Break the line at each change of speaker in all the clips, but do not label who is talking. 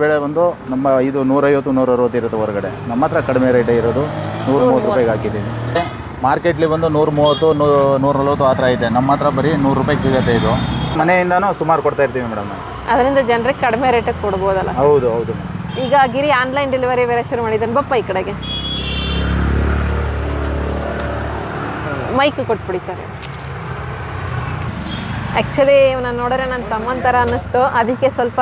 ಬೆಳೆ ಬಂದು ನಮ್ಮ ಇದು 150 160 ಇರುತ್ತೆ ಹೊರಗಡೆ. ನಮ್ಮ ಹತ್ರ ಕಡಿಮೆ ರೇಟೇ ಇರೋದು 130 ರೂಪಾಯಿಗೆ ಹಾಕಿದ್ದೀನಿ. ಮಾರ್ಕೆಟ್ಲಿ ಬಂದು 130 140 ಆ ಥರ ಇದೆ. ನಮ್ಮ ಹತ್ರ ಬರೀ 100 ರೂಪಾಯಿಗೆ ಸಿಗುತ್ತೆ. ಇದು ಮನೆಯಿಂದನೂ ಸುಮಾರು ಕೊಡ್ತಾ ಇರ್ತೀವಿ ಮೇಡಮ್.
ಅದರಿಂದ ಜನರಿಗೆ ಕಡಿಮೆ ರೇಟಿಗೆ ಕೊಡ್ಬೋದಲ್ಲ?
ಹೌದು ಹೌದು.
ಈಗ ಗಿರಿ ಆನ್ಲೈನ್ ಡೆಲಿವರಿ ಬೇರೆ ಶುರು ಮಾಡಿದ್ದಾನೆ. ಬಪ್ಪ ಈ ಕಡೆಗೆ ಮೈಕ್ ಕೊಟ್ಬಿಡಿ ಸರ್. ಆ್ಯಕ್ಚುಲಿ ನಾನು ನೋಡಿದ್ರೆ ನನ್ನ ತಮ್ಮನ ಥರ ಅನ್ನಿಸ್ತು. ಅದಕ್ಕೆ ಸ್ವಲ್ಪ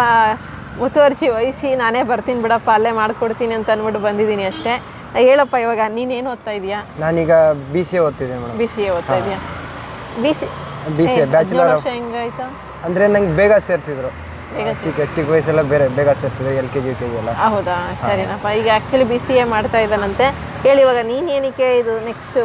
ಮುತುವರ್ಜಿ ವಹಿಸಿ ನಾನೇ ಬರ್ತೀನಿ ಬಿಡಪ್ಪ ಅಲ್ಲೇ ಮಾಡ್ಕೊಡ್ತೀನಿ ಅಂತ ಅಂದ್ಬಿಟ್ಟು ಬಂದಿದ್ದೀನಿ ಅಷ್ಟೇ. ಹೇಳಪ್ಪ, ಇವಾಗ ನೀನೇನು ಓದ್ತಾ ಇದೀಯಾ?
ನಾನೀಗ BCA ಓದ್ತಿದ್ದೆ ಮೇಡಮ್.
BCA ಓದ್ತಾ ಇದೆಯಾ?
BCA bachelor.
ಹೆಂಗಾಯ್ತಾ?
ಅಂದರೆ ನಂಗೆ ಬೇಗ ಸೇರಿಸಿದ್ರು. ಚಿಕ್ಕ ವಯಸ್ಸೆಲ್ಲ ಬೇಗ ಸೇರಿಸಿದ್ರು, LKG UKG ಎಲ್ಲ.
ಹೌದಾ, ಸರಿನಪ್ಪ. ಈಗ ಆ್ಯಕ್ಚುಲಿ BCA ಮಾಡ್ತಾ ಇದ್ದಾನಂತೆ. ಹೇಳಿ, ಇವಾಗ ನೀನು ಏನಕ್ಕೆ ಇದು ನೆಕ್ಸ್ಟ್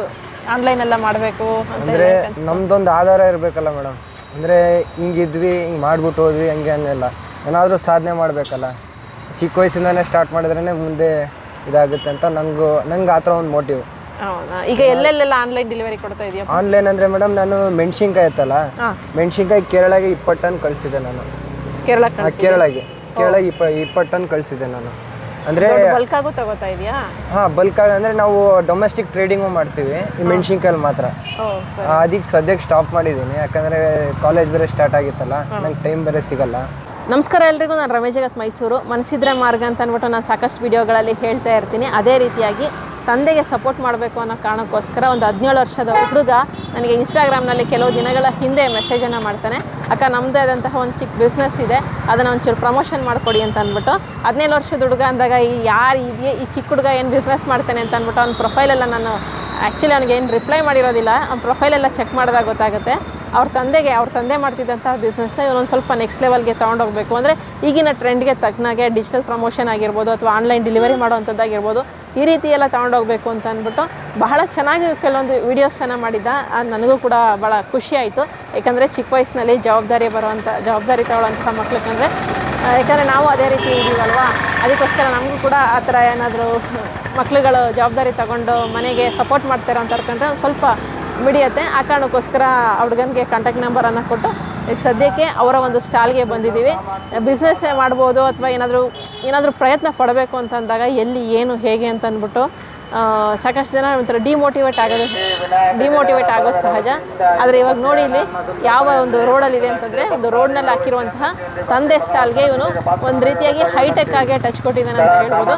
ಆನ್ಲೈನ್ ಎಲ್ಲ ಮಾಡಬೇಕು
ಅಂದರೆ ನಮ್ದೊಂದು ಆಧಾರ ಇರಬೇಕಲ್ಲ ಮೇಡಮ್. ಅಂದರೆ ಹಿಂಗಿದ್ವಿ, ಹಿಂಗೆ ಮಾಡ್ಬಿಟ್ಟು ಹೋದ್ವಿ, ಹಂಗೆ ಹಂಗೆಲ್ಲ ಏನಾದರೂ ಸಾಧನೆ ಮಾಡಬೇಕಲ್ಲ. ಚಿಕ್ಕ ವಯಸ್ಸಿಂದನೇ ಸ್ಟಾರ್ಟ್ ಮಾಡಿದ್ರೇ ಮುಂದೆ ಇದಾಗುತ್ತೆ ಅಂತ ನಂಗೆ ಆ ಥರ ಒಂದು ಮೋಟಿವ್.
ಹೌದಾ? ಈಗ ಎಲ್ಲೆಲ್ಲೆಲ್ಲ ಆನ್ಲೈನ್ ಡೆಲಿವರಿ ಕೊಡ್ತಾ ಇದೆಯಾ?
ಆನ್ಲೈನ್ ಅಂದರೆ ಮೇಡಮ್ ನಾನು ಮೆಣಸಿನ್ಕಾಯಿ ಇತ್ತಲ್ಲ, ಮೆಣಸಿನ್ಕಾಯಿ ಕೇರಳಗೆ 20 ಟನ್ ಕಳಿಸಿದೆ ನಾನು. ಕೇರಳಗೆ 20 ಟನ್ ಕಳಿಸಿದೆ ನಾನು. ಅಂದರೆ
ಬಲ್ಕಾಗೂ ತಗೋತಾ ಇದೆಯಾ?
ಹಾಂ, ಬಲ್ಕಾಗಿ ಅಂದರೆ ನಾವು ಡೊಮೆಸ್ಟಿಕ್ ಟ್ರೇಡಿಂಗು ಮಾಡ್ತೀವಿ ಈ ಮೆಣಸಿನ್ಕಾಯಲ್ಲಿ ಮಾತ್ರ. ಅದಕ್ಕೆ ಸದ್ಯಕ್ಕೆ ಸ್ಟಾಪ್ ಮಾಡಿದ್ದೀನಿ, ಯಾಕಂದರೆ ಕಾಲೇಜ್ ಬೇರೆ ಸ್ಟಾರ್ಟ್ ಆಗಿತ್ತಲ್ಲ, ನಂಗೆ ಟೈಮ್ ಬೇರೆ ಸಿಗಲ್ಲ.
ನಮಸ್ಕಾರ ಎಲ್ರಿಗೂ. ನಾನು ರಮೇಶ್ ಜಗತ್, ಮೈಸೂರು. ಮನಸ್ಸಿದ್ರೆ ಮಾರ್ಗ ಅಂತ ಅಂದ್ಬಿಟ್ಟು ನಾನು ಸಾಕಷ್ಟು ವಿಡಿಯೋಗಳಲ್ಲಿ ಹೇಳ್ತಾ ಇರ್ತೀನಿ. ಅದೇ ರೀತಿಯಾಗಿ ತಂದೆಗೆ ಸಪೋರ್ಟ್ ಮಾಡಬೇಕು ಅನ್ನೋ ಕಾರಣಕ್ಕೋಸ್ಕರ ಒಂದು 17 ವರ್ಷದ ಹುಡುಗ ನನಗೆ ಇನ್ಸ್ಟಾಗ್ರಾಮ್ನಲ್ಲಿ ಕೆಲವು ದಿನಗಳ ಹಿಂದೆ ಮೆಸೇಜನ್ನು ಮಾಡ್ತಾನೆ. ಅಕ್ಕ, ನಮ್ಮದೇ ಆದಂತಹ ಒಂದು ಚಿಕ್ಕ ಬಿಸ್ನೆಸ್ ಇದೆ, ಅದನ್ನು ಒಂಚೂರು ಪ್ರಮೋಷನ್ ಮಾಡಿಕೊಡಿ ಅಂತ ಅಂದ್ಬಿಟ್ಟು. 17 ವರ್ಷದ ಹುಡುಗ ಅಂದಾಗ ಈ ಚಿಕ್ಕ ಹುಡುಗ ಏನು ಬಿಸ್ನೆಸ್ ಮಾಡ್ತಾನೆ ಅಂತ ಅಂದ್ಬಿಟ್ಟು ಅವ್ನ ಪ್ರೊಫೈಲೆಲ್ಲ ನಾನು ಆ್ಯಕ್ಚುಲಿ ಅವ್ನಿಗೇನು ರಿಪ್ಲೈ ಮಾಡಿರೋದಿಲ್ಲ. ಅವ್ನ ಪ್ರೊಫೈಲೆಲ್ಲ ಚೆಕ್ ಮಾಡಿದಾಗ ಗೊತ್ತಾಗುತ್ತೆ ಅವ್ರ ತಂದೆ ಮಾಡ್ತಿದ್ದಂಥ ಬಿಸ್ನೆಸ್ ಇವನೊಂದು ಸ್ವಲ್ಪ ನೆಕ್ಸ್ಟ್ ಲೆವೆಲ್ಗೆ ತೊಗೊಂಡೋಗಬೇಕು. ಅಂದರೆ ಈಗಿನ ಟ್ರೆಂಡ್ಗೆ ತಕ್ಕನಾಗೆ ಡಿಜಿಟಲ್ ಪ್ರಮೋಷನ್ ಆಗಿರ್ಬೋದು ಅಥವಾ ಆನ್ಲೈನ್ ಡೆಲಿವರಿ ಮಾಡೋವಂಥದ್ದಾಗಿರ್ಬೋದು, ಈ ರೀತಿ ಎಲ್ಲ ತೊಗೊಂಡೋಗ್ಬೇಕು ಅಂತ ಅಂದ್ಬಿಟ್ಟು ಬಹಳ ಚೆನ್ನಾಗಿ ಕೆಲವೊಂದು ವೀಡಿಯೋಸನ್ನು ಮಾಡಿದ್ದ. ಅದು ನನಗೂ ಕೂಡ ಭಾಳ ಖುಷಿ ಆಯಿತು. ಯಾಕಂದರೆ ಚಿಕ್ಕ ವಯಸ್ಸಿನಲ್ಲಿ ಜವಾಬ್ದಾರಿ ತಗೊಳ್ಳೋಂಥ ಮಕ್ಳಿಗೆ, ಯಾಕಂದರೆ ನಾವು ಅದೇ ರೀತಿ ಇದ್ದೀವಲ್ವ, ಅದಕ್ಕೋಸ್ಕರ ನಮಗೂ ಕೂಡ ಆ ಥರ ಏನಾದರೂ ಮಕ್ಳುಗಳು ಜವಾಬ್ದಾರಿ ತಗೊಂಡು ಮನೆಗೆ ಸಪೋರ್ಟ್ ಮಾಡ್ತಾರೆ ಅಂತ ಅನ್ಕೊಂಡ್ರೆ ಒಂದು ಸ್ವಲ್ಪ ಮಿಡಿಯುತ್ತೆ. ಆ ಕಾರಣಕ್ಕೋಸ್ಕರ ಹುಡುಗನಿಗೆ ಕಾಂಟ್ಯಾಕ್ಟ್ ನಂಬರನ್ನು ಕೊಟ್ಟು ಈಗ ಸದ್ಯಕ್ಕೆ ಅವರ ಒಂದು ಸ್ಟಾಲ್ಗೆ ಬಂದಿದ್ದೀವಿ. ಬಿಸ್ನೆಸ್ ಮಾಡ್ಬೋದು ಅಥವಾ ಏನಾದರೂ ಪ್ರಯತ್ನ ಪಡಬೇಕು ಅಂತಂದಾಗ ಎಲ್ಲಿ ಏನು ಹೇಗೆ ಅಂತ ಅಂದ್ಬಿಟ್ಟು ಸಾಕಷ್ಟು ಜನ ಒಂಥರ ಡಿಮೋಟಿವೇಟ್ ಆಗೋದು ಸಹಜ. ಆದರೆ ಇವಾಗ ನೋಡಿ ಇಲ್ಲಿ ಯಾವ ಒಂದು ರೋಡಲ್ಲಿದೆ ಅಂತಂದರೆ, ಒಂದು ರೋಡ್ನಲ್ಲಿ ಹಾಕಿರುವಂತಹ ತಂದೆ ಸ್ಟಾಲ್ಗೆ ಇವನು ಒಂದು ರೀತಿಯಾಗಿ ಹೈಟೆಕ್ ಆಗಿ ಟಚ್ ಕೊಟ್ಟಿದ್ದಾನೆ ಅಂತ ಹೇಳ್ಬೋದು.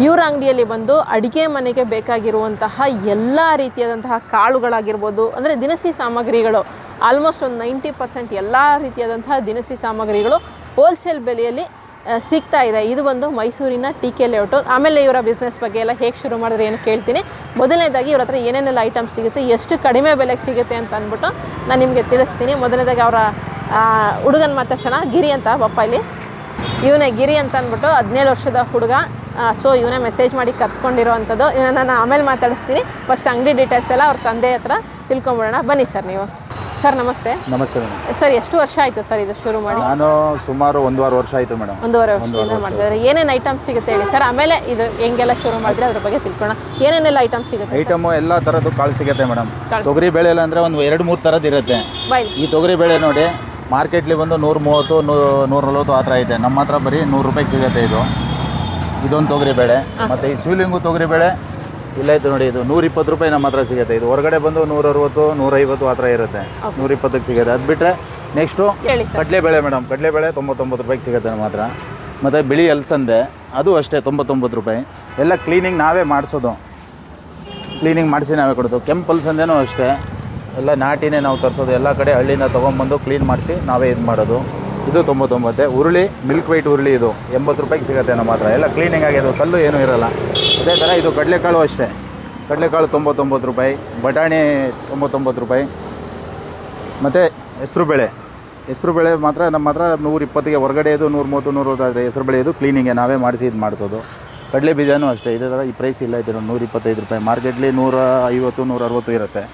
ಇವ್ರ ಅಂಗಡಿಯಲ್ಲಿ ಬಂದು ಅಡುಗೆ ಮನೆಗೆ ಬೇಕಾಗಿರುವಂತಹ ಎಲ್ಲ ರೀತಿಯಾದಂತಹ ಕಾಳುಗಳಾಗಿರ್ಬೋದು, ಅಂದರೆ ದಿನಸಿ ಸಾಮಗ್ರಿಗಳು ಆಲ್ಮೋಸ್ಟ್ ಒಂದು 90% ಎಲ್ಲ ರೀತಿಯಾದಂತಹ ದಿನಸಿ ಸಾಮಗ್ರಿಗಳು ಹೋಲ್ಸೇಲ್ ಬೆಲೆಯಲ್ಲಿ ಸಿಗ್ತಾ ಇದೆ. ಇದು ಬಂದು ಮೈಸೂರಿನ TK ಲೇಔಟು. ಆಮೇಲೆ ಇವರ ಬಿಸ್ನೆಸ್ ಬಗ್ಗೆ ಎಲ್ಲ ಹೇಗೆ ಶುರು ಮಾಡಿದ್ರೆ ಏನು ಕೇಳ್ತೀನಿ. ಮೊದಲನೇದಾಗಿ ಇವ್ರ ಹತ್ರ ಏನೇನೆಲ್ಲ ಐಟಮ್ಸ್ ಸಿಗುತ್ತೆ, ಎಷ್ಟು ಕಡಿಮೆ ಬೆಲೆಗೆ ಸಿಗುತ್ತೆ ಅಂತ ಅಂದ್ಬಿಟ್ಟು ನಾನು ನಿಮಗೆ ತಿಳಿಸ್ತೀನಿ. ಮೊದಲನೇದಾಗಿ ಅವರ ಹುಡುಗನ ಮಾತಾಡ್ಸೋಣ. ಗಿರಿ ಅಂತ ಬಪ್ಪ, ಇಲ್ಲಿ ಇವನೇ ಗಿರಿ ಅಂತ ಅಂದ್ಬಿಟ್ಟು 17 ವರ್ಷದ ಹುಡುಗ. ಸೊ ಇವನೇ ಮೆಸೇಜ್ ಮಾಡಿ ಕರ್ಸ್ಕೊಂಡಿರೋ ಅಂಥದ್ದು. ನಾನು ಆಮೇಲೆ ಮಾತಾಡಿಸ್ತೀನಿ. ಫಸ್ಟ್ ಅಂಗಡಿ ಡೀಟೇಲ್ಸ್ ಎಲ್ಲ ಅವ್ರ ತಂದೆ ಹತ್ರ ತಿಳ್ಕೊಂಬಿಡೋಣ. ಬನ್ನಿ ಸರ್. ನೀವು ಸರ್ ನಮಸ್ತೆ.
ನಮಸ್ತೆ ಮೇಡಮ್.
ಸರ್, ಎಷ್ಟು ವರ್ಷ ಆಯಿತು ಸರ್ ಇದು ಶುರು ಮಾಡಿ?
ನಾನು ಸುಮಾರು 1.5 ವರ್ಷ ಆಯಿತು ಮೇಡಮ್.
1.5 ವರ್ಷದಿಂದ ಮಾಡ್ತಿದ್ದಾರೆ. ಏನೇನು ಐಟಮ್ಸ್ ಸಿಗುತ್ತೆ ಹೇಳಿ ಸರ್. ಆಮೇಲೆ ಇದು ಹೆಂಗೆಲ್ಲ ಶುರು ಮಾಡಿದ್ರೆ ಅದ್ರ ಬಗ್ಗೆ ತಿಳ್ಕೊಳ್ಳೋಣ. ಏನೇನೆಲ್ಲ ಐಟಮ್ಸ್ ಸಿಗುತ್ತೆ?
ಐಟಮು ಎಲ್ಲ ಥರದ್ದು ಕಾಳು ಸಿಗುತ್ತೆ ಮೇಡಮ್. ತೊಗರಿ ಬೇಳೆ ಎಲ್ಲ ಅಂದರೆ ಒಂದು 2-3 ಥರದ್ದು ಇರುತ್ತೆ. ಈ ತೊಗರಿ ಬೇಳೆ ನೋಡಿ ಮಾರ್ಕೆಟ್ಲಿ ಬಂದು 130 140 ಆ ಥರ ಇದೆ. ನಮ್ಮ ಹತ್ರ ಬರೀ 100 ರೂಪಾಯಿಗೆ ಸಿಗುತ್ತೆ. ಇದೊಂದು ತೊಗರಿ ಬೇಳೆ. ಮತ್ತು ಈ ಶಿವಲಿಂಗು ತೊಗರಿ ಬೇಳೆ ಇಲ್ಲ ಇತ್ತು ನೋಡಿ, ಇದು 120 ರೂಪಾಯಿ ನಮ್ಮ ಹತ್ರ ಸಿಗುತ್ತೆ. ಇದು ಹೊರಗಡೆ ಬಂದು 160 150 ಆ ಥರ ಇರುತ್ತೆ. 120ಕ್ಕೆ ಸಿಗುತ್ತೆ. ಅದು ಬಿಟ್ಟರೆ ನೆಕ್ಸ್ಟು ಕಡಲೆಬೇಳೆ ಮೇಡಮ್. ಕಡಲೆಬೇಳೆ 99 ರೂಪಾಯಿಗೆ ಸಿಗುತ್ತೆ ನಮ್ಮ ಹತ್ರ. ಮತ್ತು ಬಿಳಿ ಅಲಸಂದೆ ಅದು ಅಷ್ಟೇ 99 ರೂಪಾಯಿ. ಎಲ್ಲ ಕ್ಲೀನಿಂಗ್ ನಾವೇ ಮಾಡಿಸೋದು, ಕ್ಲೀನಿಂಗ್ ಮಾಡಿಸಿ ನಾವೇ ಕೊಡೋದು. ಕೆಂಪು ಅಲಸಂದೆನೂ ಅಷ್ಟೇ, ಎಲ್ಲ ನಾಟಿನೇ ನಾವು ತರಿಸೋದು. ಎಲ್ಲ ಕಡೆ ಹಳ್ಳಿಯಿಂದ ತೊಗೊಂಬಂದು ಕ್ಲೀನ್ ಮಾಡಿಸಿ ನಾವೇ ಇದು ಮಾಡೋದು. ಇದು 99. ಉರುಳಿ ಮಿಲ್ಕ್ ವೈಟ್ ಉರುಳಿ ಇದು 80 ರೂಪಾಯಿಗೆ ಸಿಗುತ್ತೆ ನಮ್ಮ ಹತ್ರ. ಎಲ್ಲ ಕ್ಲೀನಿಂಗ್ ಆಗಿದೆ, ಕಲ್ಲು ಏನೂ ಇರೋಲ್ಲ. ಅದೇ ಥರ ಇದು ಕಡಲೆಕಾಳು ಅಷ್ಟೇ. ಕಡಲೆಕಾಳು 99 ರೂಪಾಯಿ. ಬಟಾಣಿ 99 ರೂಪಾಯಿ. ಮತ್ತು ಹೆಸರು ಬೇಳೆ ಮಾತ್ರ ನಮ್ಮ ಹತ್ರ 120ಗೆ, ಹೊರಗಡೆ ಇದು 130 140 ಹೆಸರು ಬೇಳೆ. ಇದು ಕ್ಲೀನಿಂಗ್ಗೆ ನಾವೇ ಮಾಡಿಸಿ ಇದು ಮಾಡಿಸೋದು. ಕಡಲೆ ಬೀಜನೂ ಅಷ್ಟೇ ಇದೇ ಥರ. ಈ ಪ್ರೈಸ್ ಇಲ್ಲ ಇದು 125 ರೂಪಾಯಿ. ಮಾರ್ಕೆಟ್ಲಿ 150 160 ಇರುತ್ತೆ.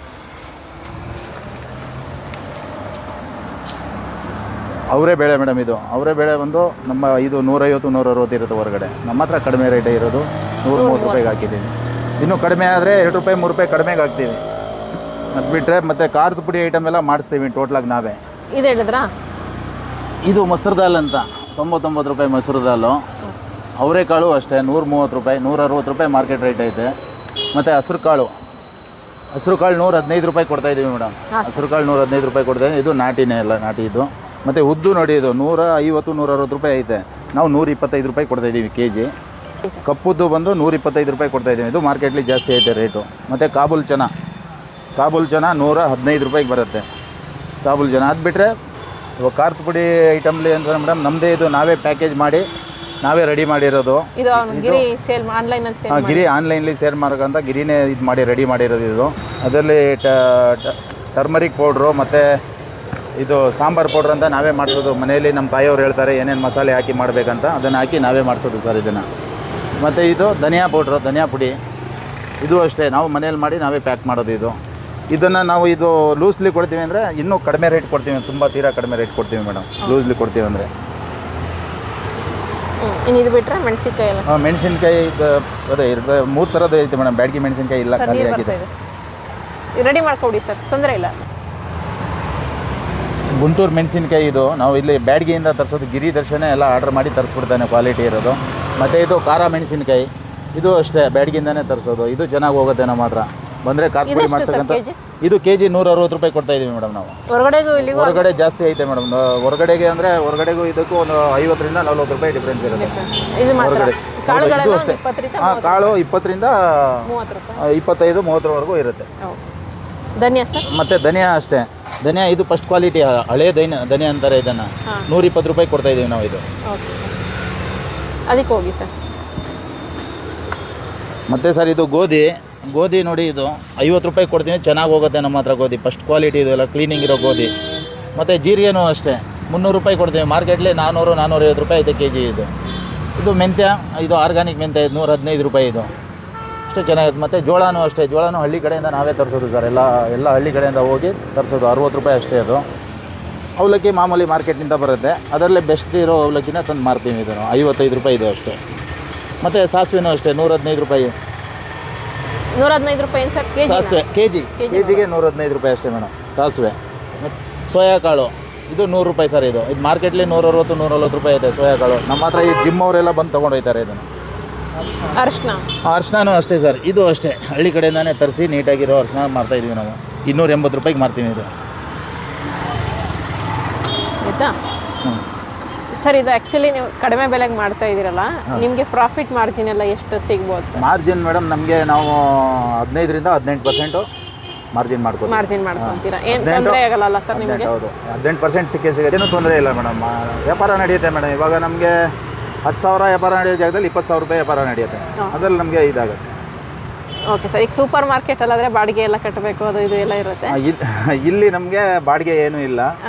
ಅವರೇ ಬೇಳೆ ಮೇಡಮ್. ಇದು ಅವರೇ ಬೇಳೆ ಬಂದು ನಮ್ಮ ಇದು 150 160 ಇರುತ್ತೆ ಹೊರಗಡೆ. ನಮ್ಮ ಹತ್ರ ಕಡಿಮೆ ರೇಟೇ ಇರೋದು 130 ರೂಪಾಯಿಗೆ ಹಾಕಿದ್ದೀನಿ. ಇನ್ನೂ ಕಡಿಮೆ ಆದರೆ 2 ರೂಪಾಯಿ 3 ರೂಪಾಯಿ ಕಡಿಮೆಗೆ ಹಾಕ್ತೀವಿ. ಅದು ಬಿಟ್ಟರೆ ಮತ್ತು ಖಾರದ ಪುಡಿ ಐಟಮ್ ಎಲ್ಲ ಮಾಡಿಸ್ತೀವಿ ಟೋಟ್ಲಾಗಿ ನಾವೇ.
ಇದು ಹೇಳಿದ್ರಾ?
ಇದು ಮೊಸರು ದಾಲ್ ಅಂತ 99 ರೂಪಾಯಿ ಮೊಸರು ದಾಲು. ಅವರೆಕಾಳು ಅಷ್ಟೇ 130 ರೂಪಾಯಿ, 160 ರೂಪಾಯಿ ಮಾರ್ಕೆಟ್ ರೇಟ್ ಐತೆ. ಮತ್ತು ಹಸಿರು ಕಾಳು 115 ರೂಪಾಯಿ ಕೊಡ್ತಾಯಿದ್ದೀವಿ ಮೇಡಮ್. ಹಸಿರು ಕಾಳು 115 ರೂಪಾಯಿ ಕೊಡ್ತಾಯಿದ್ದೀವಿ. ಇದು ನಾಟಿನೇ ಎಲ್ಲ, ನಾಟಿ ಇದು. ಮತ್ತು ಉದ್ದು ನೋಡಿ, ಇದು 150 160 ರೂಪಾಯಿ ಐತೆ. ನಾವು 125 ರೂಪಾಯಿ ಕೊಡ್ತಾಯಿದ್ದೀವಿ ಕೆಜಿ. ಕಪ್ಪುದ್ದು ಬಂದು 125 ರೂಪಾಯಿ ಕೊಡ್ತಾಯಿದ್ದೀವಿ. ಇದು ಮಾರ್ಕೆಟ್ಲಿ ಜಾಸ್ತಿ ಐತೆ ರೇಟು. ಮತ್ತು ಕಾಬೂಲ್ ಚನ 115 ರೂಪಾಯಿಗೆ ಬರುತ್ತೆ. ಕಾಬೂಲ್ ಚನ ಅದು ಬಿಟ್ಟರೆ ಇವಾಗ ಖಾರದ ಪುಡಿ ಐಟಮ್ಲಿ ಅಂದರೆ ಮೇಡಮ್ ನಮ್ಮದೇ ಇದು, ನಾವೇ ಪ್ಯಾಕೇಜ್ ಮಾಡಿ ನಾವೇ ರೆಡಿ ಮಾಡಿರೋದು.
ಇದು ಗಿರಿ ಸೇಲ್ ಆನ್ಲೈನಲ್ಲಿ ಸೇಲ್
ಗಿರಿ ಆನ್ಲೈನ್ಲಿ ಸೇಲ್ ಮಾಡೋಕ್ಕಂತ ಗಿರಿನೇ ಇದು ಮಾಡಿ ರೆಡಿ ಮಾಡಿರೋದು ಇದು. ಅದರಲ್ಲಿ ಟರ್ಮರಿಕ್ ಪೌಡ್ರು ಮತ್ತು ಇದು ಸಾಂಬಾರು ಪೌಡ್ರ್ ಅಂತ ನಾವೇ ಮಾಡಿಸೋದು. ಮನೆಯಲ್ಲಿ ನಮ್ಮ ತಾಯಿಯವ್ರು ಹೇಳ್ತಾರೆ ಏನೇನು ಮಸಾಲೆ ಹಾಕಿ ಮಾಡಬೇಕಂತ, ಅದನ್ನು ಹಾಕಿ ನಾವೇ ಮಾಡಿಸೋದು ಸರ್ ಇದನ್ನು. ಮತ್ತು ಇದು ಧನಿಯಾ ಪೌಡ್ರು, ಧನಿಯಾ ಪುಡಿ, ಇದು ಅಷ್ಟೇ ನಾವು ಮನೇಲಿ ಮಾಡಿ ನಾವೇ ಪ್ಯಾಕ್ ಮಾಡೋದು ಇದು. ಇದನ್ನು ನಾವು ಇದು ಲೂಸ್ಲಿ ಕೊಡ್ತೀವಿ ಅಂದರೆ ಇನ್ನೂ ಕಡಿಮೆ ರೇಟ್ ಕೊಡ್ತೀವಿ, ತುಂಬ ತೀರಾ ಕಡಿಮೆ ರೇಟ್ ಕೊಡ್ತೀವಿ ಮೇಡಮ್ ಲೂಸ್ಲಿ ಕೊಡ್ತೀವಿ ಅಂದರೆ.
ಇನ್ನು ಇದು ಬಿಟ್ಟರೆ ಮೆಣಸಿನ್ಕಾಯಿ ಎಲ್ಲ?
ಮೆಣಸಿನ್ಕಾಯಿ ಅದೇ 3 ಥರದ್ದು ಐತೆ ಮೇಡಮ್. ಬ್ಯಾಡಗಿ ಮೆಣಸಿನ್ಕಾಯಿ ಇಲ್ಲ, ಖಾಲಿ ಆಗಿದೆ.
ರೆಡಿ ಮಾಡ್ಕೊಡಿ ಸರ್, ತೊಂದರೆ ಇಲ್ಲ.
ಗುಂಟೂರು ಮೆಣಸಿನ್ಕಾಯಿ ಇದು ನಾವು ಇಲ್ಲಿ ಬ್ಯಾಡಗಿಯಿಂದ ತರಿಸೋದು. ಗಿರಿ ದರ್ಶನ ಎಲ್ಲ ಆರ್ಡರ್ ಮಾಡಿ ತರಿಸ್ಬಿಡ್ತಾನೆ, ಕ್ವಾಲಿಟಿ ಇರೋದು. ಮತ್ತು ಇದು ಖಾರ ಮೆಣಸಿನ್ಕಾಯಿ, ಇದು ಅಷ್ಟೇ ಬ್ಯಾಡಗಿಂದನೇ ತರಿಸೋದು. ಇದು ಚೆನ್ನಾಗಿ ಹೋಗುತ್ತೆ ನಮ್ಮ ಹತ್ರ ಬಂದರೆ. ಖಾರದ ಪುಡಿ ಮಾಡ್ಸಕ್ಕಂತ ಇದು ಕೆಜಿ 160 ರೂಪಾಯಿ ಕೊಡ್ತಾಯಿದ್ದೀವಿ ಮೇಡಮ್ ನಾವು. ಹೊರಗಡೆ ಜಾಸ್ತಿ ಐತೆ ಮೇಡಮ್. ಹೊರಗಡೆಗೆ ಅಂದರೆ ಹೊರಗಡೆಗೂ ಇದಕ್ಕೂ ಒಂದು 50ರಿಂದ 40 ರೂಪಾಯಿ ಡಿಫ್ರೆನ್ಸ್ ಇರುತ್ತೆ ಹೊರಗಡೆ. ಇದು ಅಷ್ಟೇ. ಹಾಂ, ಕಾಳು 20ರಿಂದ 25-30ವರೆಗೂ ಇರುತ್ತೆ.
ಧನಿಯಾ ಸರ್?
ಮತ್ತು ಧನಿಯಾ ಅಷ್ಟೇ. ಧನಿಯಾ ಇದು ಫಸ್ಟ್ ಕ್ವಾಲಿಟಿ, ಹಳೆ ಧನಿಯಾ ಅಂತಾರೆ ಇದನ್ನು. 120 ರೂಪಾಯಿ ಕೊಡ್ತಾಯಿದ್ದೀವಿ ನಾವು ಇದು.
ಅದಕ್ಕೆ ಹೋಗಿ ಸರ್.
ಮತ್ತು ಸರ್ ಇದು ಗೋಧಿ ನೋಡಿ, ಇದು 50 ರೂಪಾಯಿ ಕೊಡ್ತೀನಿ, ಚೆನ್ನಾಗಿ ಹೋಗುತ್ತೆ ನಮ್ಮ ಹತ್ರ ಗೋಧಿ. ಫಸ್ಟ್ ಕ್ವಾಲಿಟಿ ಇದು, ಎಲ್ಲ ಕ್ಲೀನಿಂಗ್ ಇರೋ ಗೋಧಿ. ಮತ್ತು ಜೀರಿಗೆನೂ ಅಷ್ಟೇ 300 ರೂಪಾಯಿ ಕೊಡ್ತೀವಿ. ಮಾರ್ಕೆಟ್ಲಿ 400-450 ರೂಪಾಯಿ ಐತೆ ಕೆ ಜಿ ಇದು. ಇದು ಮೆಂತ್ಯ, ಇದು ಆರ್ಗಾನಿಕ್ ಮೆಂತ್ಯ, ಇದು 115 ರೂಪಾಯಿ ಇದು. ಅಷ್ಟೇ ಚೆನ್ನಾಗಿರುತ್ತೆ. ಮತ್ತು ಜೋಳನೂ ಅಷ್ಟೇ. ಜೋಳನೂ ಹಳ್ಳಿ ಕಡೆಯಿಂದ ನಾವೇ ತರಿಸೋದು ಸರ್. ಎಲ್ಲ ಹಳ್ಳಿ ಕಡೆಯಿಂದ ಹೋಗಿ ತರಿಸೋದು. 60 ರೂಪಾಯಿ ಅಷ್ಟೇ ಅದು. ಅವಲಕ್ಕಿ ಮಾಮೂಲಿ ಮಾರ್ಕೆಟ್ನಿಂದ ಬರುತ್ತೆ. ಅದರಲ್ಲೇ ಬೆಸ್ಟ್ ಇರೋ ಅವಲಕ್ಕಿನ ತಂದು ಮಾರ್ತೀವಿ. ಇದನ್ನು 55 ರೂಪಾಯಿ ಇದು ಅಷ್ಟೇ. ಮತ್ತು ಸಾಸಿವೆನೂ ಅಷ್ಟೇ 115 ರೂಪಾಯಿ.
115 ರೂಪಾಯಿ ಸರ್
ಸಾಸಿವೆ ಕೆಜಿಗೆ 115 ರೂಪಾಯಿ ಅಷ್ಟೇ ಮೇಡಮ್ ಸಾಸಿವೆ. ಮತ್ತು ಸೋಯಾ ಕಾಳು ಇದು 100 ರೂಪಾಯಿ ಸರ್. ಇದು ಮಾರ್ಕೆಟ್ಲಿ 160-140 ರೂಪಾಯಿ ಇದೆ ಸೋಯಾ ಕಾಳು. ನಮ್ಮ ಹತ್ರ ಈ ಜಿಮ್ ಅವರೆಲ್ಲ ಬಂದು ತೊಗೊಂಡೋಗ್ತಾರೆ ಇದನ್ನು. ಅರಿಶಿನೂ ಅಷ್ಟೇ ಸರ್. ಇದು ಅಷ್ಟೇ ಹಳ್ಳಿ ಕಡೆಯಿಂದಾನೇ ತರಿಸಿ ನೀಟಾಗಿರೋ ಅರಿಶಿನ ಮಾರ್ತಾಯಿದ್ದೀವಿ ನಾವು. 280 ರೂಪಾಯಿಗೆ ಮಾರ್ತೀವಿ ಇದು.
ಆಯಿತಾ ಸರ್? ಇದು ಆ್ಯಕ್ಚುಲಿ ನೀವು ಕಡಿಮೆ ಬೆಲೆಗೆ ಮಾಡ್ತಾ ಇದ್ದೀರಲ್ಲ, ನಿಮಗೆ ಪ್ರಾಫಿಟ್ ಮಾರ್ಜಿನ್ ಎಲ್ಲ ಎಷ್ಟು ಸಿಗ್ಬೋದು ಸರ್?
ಮಾರ್ಜಿನ್ ಮೇಡಮ್ ನಮಗೆ ನಾವು 15-18% ಮಾರ್ಜಿನ್
ಮಾಡ್ಕೊತೀರಾ? ಏನು ತೊಂದರೆ ಆಗಲ್ಲ ಸರ್ ನಿಮಗೆ?
ಹೌದು, 18% ಸಿಗುತ್ತೆ. ಏನೂ ತೊಂದರೆ ಇಲ್ಲ ಮೇಡಮ್. ವ್ಯಾಪಾರ ನಡೆಯುತ್ತೆ ಮೇಡಮ್. ಇವಾಗ ನಮಗೆ 10,000 ವ್ಯಾಪಾರ ನಡೆಯೋ ಜಾಗದಲ್ಲಿ 20,000 ರೂಪಾಯಿ ವ್ಯಾಪಾರ ನಡೆಯುತ್ತೆ. ಅದರಲ್ಲಿ ನಮಗೆ ಇದಾಗುತ್ತೆ.
Okay sir. ಈಗ ಸೂಪರ್ ಮಾರ್ಕೆಟಲ್ಲಾದರೆ ಬಾಡಿಗೆ ಎಲ್ಲ ಕಟ್ಟಬೇಕು, ಅದು ಇದು ಎಲ್ಲ ಇರುತ್ತೆ.
ಇಲ್ಲಿ ನಮಗೆ ಬಾಡಿಗೆ ಏನೂ ಇಲ್ಲ.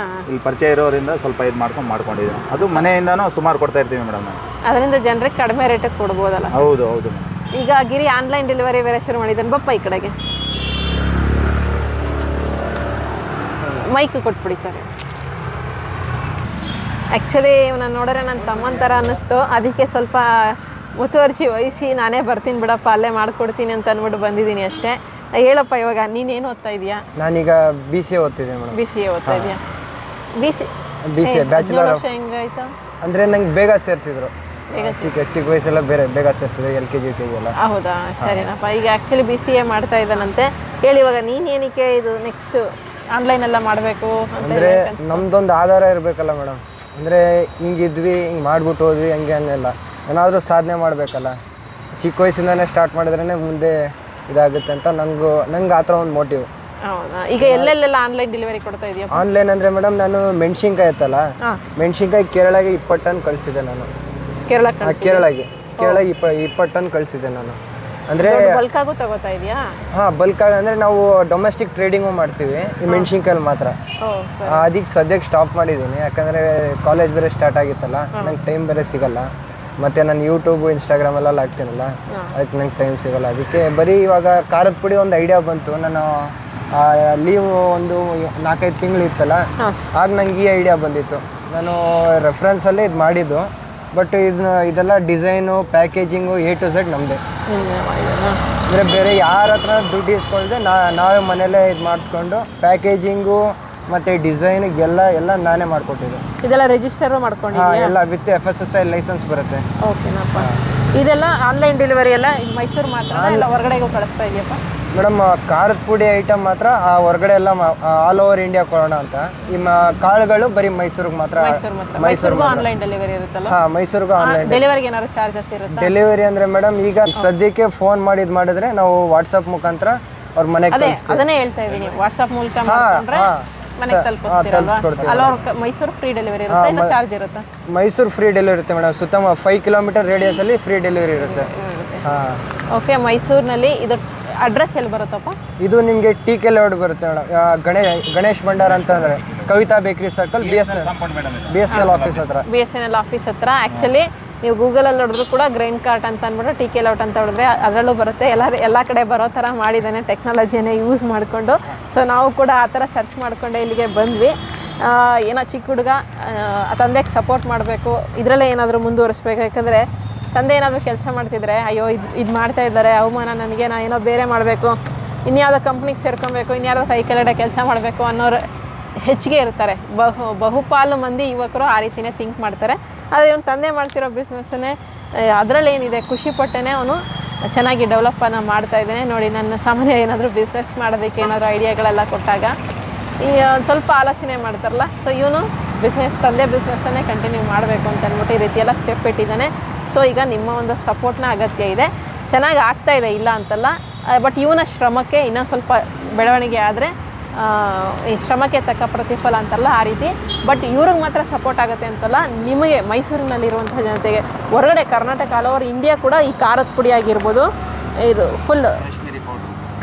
ಇಲ್ಲಿ ಪರಿಚಯ ಇರೋರಿಂದ ಸ್ವಲ್ಪ ಇದು ಮಾಡ್ಕೊಂಡಿದ್ದೀವಿ. ಅದು ಮನೆಯಿಂದನೂ ಸುಮಾರು ಕೊಡ್ತಾ ಇರ್ತೀವಿ ಮೇಡಮ್.
ಅದರಿಂದ ಜನರಿಗೆ ಕಡಿಮೆ ರೇಟಿಗೆ ಕೊಡ್ಬೋದಲ್ಲ?
ಹೌದು.
ಈಗ ಗಿರಿ ಆನ್ಲೈನ್ ಡೆಲಿವರಿ ಬೇರೆ ಶುರು ಮಾಡಿದ್ದಾನೆ. ಬಪ್ಪ ಈ ಕಡೆಗೆ ಮೈಕ್ ಕೊಟ್ಬಿಡಿ ಸರ್. ಆ್ಯಕ್ಚುಲಿ ನಾನು ನೋಡಿದ್ರೆ ನನ್ನ ತಮ್ಮನ ಥರ ಅನ್ನಿಸ್ತು. ಅದಕ್ಕೆ ಸ್ವಲ್ಪ ಮುತುವರ್ಜಿ ವಹಿಸಿ ನಾನೇ ಬರ್ತೀನಿ ಬಿಡಪ್ಪ, ಅಲ್ಲೇ ಮಾಡ್ಕೊಡ್ತೀನಿ ಅಂತ ಅಂದ್ಬಿಟ್ಟು ಬಂದಿದ್ದೀನಿ ಅಷ್ಟೇ. ಹೇಳಪ್ಪ, ಇವಾಗ ನೀನೇನು ಓದ್ತಾ ಇದೀಯಾ?
ನಾನೀಗ BCA ಓದ್ತಿದ್ದೆ ಮೇಡಮ್.
BCA ಓದ್ತಾ ಇದೆಯಾ? BCA
bachelor.
ಹೆಂಗಾಯ್ತು
ಅಂದರೆ ನಂಗೆ ಬೇಗ ಸೇರಿಸಿದ್ರು. ಚಿಕ್ಕ ವಯಸ್ಸೆಲ್ಲ ಬೇಗ ಸೇರಿಸಿದ್ರು, LKG UKG ಎಲ್ಲ.
ಹೌದಾ? ಸರಿನಪ್ಪ. ಈಗ ಆ್ಯಕ್ಚುಲಿ BCA ಮಾಡ್ತಾ ಇದ್ದಾನಂತೆ. ಹೇಳಿ, ಇವಾಗ ನೀನೇನಕ್ಕೆ ಇದು ನೆಕ್ಸ್ಟ್ ಆನ್ಲೈನೆಲ್ಲ ಮಾಡಬೇಕು
ಅಂದರೆ ನಮ್ಮದೊಂದು ಆಧಾರ ಇರಬೇಕಲ್ಲ ಮೇಡಮ್. ಅಂದರೆ ಹಿಂಗಿದ್ವಿ, ಹಿಂಗೆ ಮಾಡ್ಬಿಟ್ಟು ಹೋದ್ವಿ, ಹಂಗೆಲ್ಲ ಏನಾದರೂ ಸಾಧನೆ ಮಾಡಬೇಕಲ್ಲ. ಚಿಕ್ಕ ವಯಸ್ಸಿಂದನೇ ಸ್ಟಾರ್ಟ್ ಮಾಡಿದ್ರೇ ಮುಂದೆ ಇದಾಗುತ್ತೆ ಅಂತ ನಂಗೆ ಆ ಥರ ಒಂದು ಮೋಟಿವ್.
ಹೌದಾ? ಈಗ ಎಲ್ಲೆಲ್ಲೆಲ್ಲ ಆನ್ಲೈನ್ ಡೆಲಿವರಿ ಕೊಡ್ತಾ ಇದೆಯಾ?
ಆನ್ಲೈನ್ ಅಂದರೆ ಮೇಡಮ್ ನಾನು ಮೆಣಸಿನ್ಕಾಯಿ ಇತ್ತಲ್ಲ, ಮೆಣಸಿನ್ಕಾಯಿ ಕೇರಳಗೆ 20 ಟನ್ ಕಳಿಸಿದ್ದೆ ನಾನು. ಕೇರಳಗೆ 20 ಟನ್ ಕಳಿಸಿದ್ದೆ ನಾನು. ಅಂದರೆ
ಬಲ್ಕಾಗೂ ತಗೋತಾ ಇದೆಯಾ?
ಹಾಂ, ಬಲ್ಕಾಗಿ ಅಂದರೆ ನಾವು ಡೊಮೆಸ್ಟಿಕ್ ಟ್ರೇಡಿಂಗು ಮಾಡ್ತೀವಿ ಈ ಮೆಣಸಿನ್ಕಾಯಲ್ಲಿ ಮಾತ್ರ. ಅದಕ್ಕೆ ಸದ್ಯಕ್ಕೆ ಸ್ಟಾಪ್ ಮಾಡಿದ್ದೀನಿ, ಯಾಕಂದರೆ ಕಾಲೇಜ್ ಬೇರೆ ಸ್ಟಾರ್ಟ್ ಆಗಿತ್ತಲ್ಲ, ನಂಗೆ ಟೈಮ್ ಬೇರೆ ಸಿಗಲ್ಲ. ಮತ್ತು ನಾನು ಯೂಟ್ಯೂಬು ಇನ್ಸ್ಟಾಗ್ರಾಮಲ್ಲೆಲ್ಲ ಹಾಕ್ತೀನಲ್ಲ, ಅದಕ್ಕೆ ನಂಗೆ ಟೈಮ್ ಸಿಗೋಲ್ಲ. ಅದಕ್ಕೆ ಬರೀ ಇವಾಗ ಖಾರದ ಪುಡಿ ಒಂದು ಐಡಿಯಾ ಬಂತು. ನಾನು ಲೀವ್ ಒಂದು 4-5 ತಿಂಗಳು ಇತ್ತಲ್ಲ, ಆಗ ನಂಗೆ ಈ ಐಡಿಯಾ ಬಂದಿತ್ತು. ನಾನು ರೆಫರೆನ್ಸಲ್ಲೇ ಇದು ಮಾಡಿದ್ದು. ಬಟ್ ಇದೆಲ್ಲ design, packaging A to Z ನಮ್ಮದೇ. ಅಂದರೆ ಬೇರೆ ಯಾರ ಹತ್ರ ದುಡ್ಡು ಇಸ್ಕೊಳ್ದೆ ನಾವೇ ಮನೇಲೇ ಇದು ಮಾಡಿಸ್ಕೊಂಡು ಪ್ಯಾಕೇಜಿಂಗು ಮತ್ತು ಡಿಸೈನಿಗೆಲ್ಲ ಎಲ್ಲ ನಾನೇ ಮಾಡಿಕೊಟ್ಟಿದ್ದೆ.
ಇದೆಲ್ಲ ರಿಜಿಸ್ಟರು ಮಾಡ್ಕೊಂಡು
ಹಾಂ, ಎಲ್ಲ ವಿತ್ FSSAI ಲೈಸೆನ್ಸ್ ಬರುತ್ತೆ.
ಓಕೆನಪ್ಪ. ಇದೆಲ್ಲ ಆನ್ಲೈನ್ ಡೆಲಿವರಿ ಎಲ್ಲ ಮೈಸೂರು ಮಾತ್ರ ಎಲ್ಲ ಹೊರಗಡೆಗೂ ಕಳಿಸ್ತಾ ಇದೆಯಪ್ಪ?
ಮೇಡಮ್, ಖಾರದ ಪುಡಿ ಐಟಮ್ ಮಾತ್ರ ಹೊರಗಡೆ ಎಲ್ಲ ಆಲ್ ಓವರ್ ಇಂಡಿಯಾ ಕೊಡೋಣ ಅಂತ. ಈ ಕಾಳುಗಳು ಬರೀ ಮೈಸೂರಿಗೆ ಮಾತ್ರ.
ಮೈಸೂರಿಗೂ ಆನ್ಲೈನ್ ಡೆಲಿವರಿ ಇರುತ್ತಲ್ಲ?
ಹಾಂ, ಮೈಸೂರಿಗೂ ಆನ್ಲೈನ್.
ಡೆಲಿವರಿಗೆ ಏನಾದ್ರು ಚಾರ್ಜಸ್ ಇರುತ್ತೆ?
ಡೆಲಿವರಿ ಅಂದರೆ ಮೇಡಮ್, ಈಗ ಸದ್ಯಕ್ಕೆ ಫೋನ್ ಮಾಡಿದ್ರೆ ನಾವು ವಾಟ್ಸಪ್ ಮುಖಾಂತರ ಅವ್ರ ಮನೆಗೆ ಕಳಿಸ್ತೀವಿ.
ಅದನ್ನೇ ಹೇಳ್ತಾ ಇದ್ದೀನಿ, ವಾಟ್ಸಪ್ ಮೂಲಕ ಮಾಡ್ಕೊಂಡ್ರೆ ಮನೆಗೆ ತಲುಪಿಸ್ತೀರಲ್ವಾ? ಅಲ್ಲಿ ಅವ್ರ ಮೈಸೂರು ಫ್ರೀ ಡೆಲಿವರಿ ಇರುತ್ತೆ, ಇಲ್ಲ ಚಾರ್ಜ್ ಇರುತ್ತೆ?
ಮೈಸೂರು ಫ್ರೀ ಡೆಲಿವರಿ ಇರುತ್ತೆ ಮೇಡಮ್. ಸುತ್ತಮ 5 ಕಿಲೋಮೀಟರ್ ರೇಡಿಯಸಲ್ಲಿ ಫ್ರೀ ಡೆಲಿವರಿ ಇರುತ್ತೆ. ಹಾಂ,
ಓಕೆ. ಮೈಸೂರಿನಲ್ಲಿ ಇದು ಅಡ್ರೆಸ್ ಎಲ್ಲಿ ಬರುತ್ತಪ್ಪ?
ಇದು ನಿಮಗೆ TK ಲೇಔಟ್ ಬರುತ್ತೆ ಮೇಡಮ್. ಗಣೇಶ್ ಭಂಡಾರ ಅಂತ ಅಂದರೆ Kavita bakery circle, BSNL office ಹತ್ರ.
BSNL ಆಫೀಸ್ ಹತ್ರ. ಆ್ಯಕ್ಚುಲಿ ನೀವು ಗೂಗಲಲ್ಲಿ ನೋಡಿದ್ರು ಕೂಡ ಗ್ರೈನ್ ಕಾರ್ಟ್ ಅಂತ ಅಂದ್ಬಿಟ್ಟು TK ಲೇಔಟ್ ಅಂತ ಹೇಳಿದ್ರೆ ಅದರಲ್ಲೂ ಬರುತ್ತೆ. ಎಲ್ಲ ಕಡೆ ಬರೋ ಥರ ಮಾಡಿದ್ದಾನೆ, ಟೆಕ್ನಾಲಜಿನೇ ಯೂಸ್ ಮಾಡಿಕೊಂಡು. ಸೊ ನಾವು ಕೂಡ ಆ ಥರ ಸರ್ಚ್ ಮಾಡಿಕೊಂಡೆ ಇಲ್ಲಿಗೆ ಬಂದ್ವಿ. ಏನೋ ಚಿಕ್ಕ ಹುಡುಗ ತಂದೆಗೆ ಸಪೋರ್ಟ್ ಮಾಡಬೇಕು, ಇದರಲ್ಲೇ ಏನಾದರೂ ಮುಂದುವರಿಸ್ಬೇಕು. ಯಾಕಂದರೆ ತಂದೆ ಏನಾದರೂ ಕೆಲಸ ಮಾಡ್ತಿದ್ರೆ, ಅಯ್ಯೋ ಇದು ಮಾಡ್ತಾ ಇದ್ದಾರೆ, ಅವಮಾನ ನನಗೆ, ನಾ ಏನೋ ಬೇರೆ ಮಾಡಬೇಕು, ಇನ್ಯಾವುದೋ ಕಂಪ್ನಿಗೆ ಸೇರ್ಕೊಬೇಕು, ಇನ್ಯಾವುದೋ ಕೈ ಕೆಳಗಡೆ ಕೆಲಸ ಮಾಡಬೇಕು ಅನ್ನೋರು ಹೆಚ್ಚಿಗೆ ಇರ್ತಾರೆ. ಬಹುಪಾಲು ಮಂದಿ ಯುವಕರು ಆ ರೀತಿಯೇ ಥಿಂಕ್ ಮಾಡ್ತಾರೆ. ಆದರೆ ಇವನು ತಂದೆ ಮಾಡ್ತಿರೋ ಬಿಸ್ನೆಸ್ಸನ್ನೇ ಅದರಲ್ಲಿ ಏನಿದೆ ಖುಷಿಪಟ್ಟೇ ಅವನು ಚೆನ್ನಾಗಿ ಡೆವಲಪ್ಪನ್ನು ಮಾಡ್ತಾ ಇದ್ದಾನೆ. ನೋಡಿ, ನನ್ನ ಸಾಮಾನ್ಯ ಏನಾದರೂ ಬಿಸ್ನೆಸ್ ಮಾಡೋದಕ್ಕೆ ಏನಾದರೂ ಐಡಿಯಾಗಳೆಲ್ಲ ಕೊಟ್ಟಾಗ ಈ ಒಂದು ಸ್ವಲ್ಪ ಆಲೋಚನೆ ಮಾಡ್ತಾರಲ್ಲ, ಸೊ ಇವನು ತಂದೆ ಬಿಸ್ನೆಸ್ಸನ್ನೇ ಕಂಟಿನ್ಯೂ ಮಾಡಬೇಕು ಅಂತ ಅಂದ್ಬಿಟ್ಟು ಈ ರೀತಿಯೆಲ್ಲ ಸ್ಟೆಪ್ ಇಟ್ಟಿದ್ದಾನೆ. ಸೊ ಈಗ ನಿಮ್ಮ ಒಂದು ಸಪೋರ್ಟ್ನ ಅಗತ್ಯ ಇದೆ. ಚೆನ್ನಾಗಿ ಆಗ್ತಾ ಇದೆ, ಇಲ್ಲ ಅಂತಲ್ಲ. ಬಟ್ ಇವನ ಶ್ರಮಕ್ಕೆ ಇನ್ನೊಂದು ಸ್ವಲ್ಪ ಬೆಳವಣಿಗೆ ಆದರೆ ಈ ಶ್ರಮಕ್ಕೆ ತಕ್ಕ ಪ್ರತಿಫಲ ಅಂತಲ್ಲ, ಆ ರೀತಿ. ಬಟ್ ಇವ್ರಿಗೆ ಮಾತ್ರ ಸಪೋರ್ಟ್ ಆಗುತ್ತೆ ಅಂತಲ್ಲ, ನಿಮಗೆ ಮೈಸೂರಿನಲ್ಲಿರುವಂಥ ಜನತೆಗೆ, ಹೊರಗಡೆ ಕರ್ನಾಟಕ ಆಲ್ ಓವರ್ ಇಂಡಿಯಾ ಕೂಡ ಈ ಖಾರದ ಪುಡಿ ಆಗಿರ್ಬೋದು, ಇದು ಫುಲ್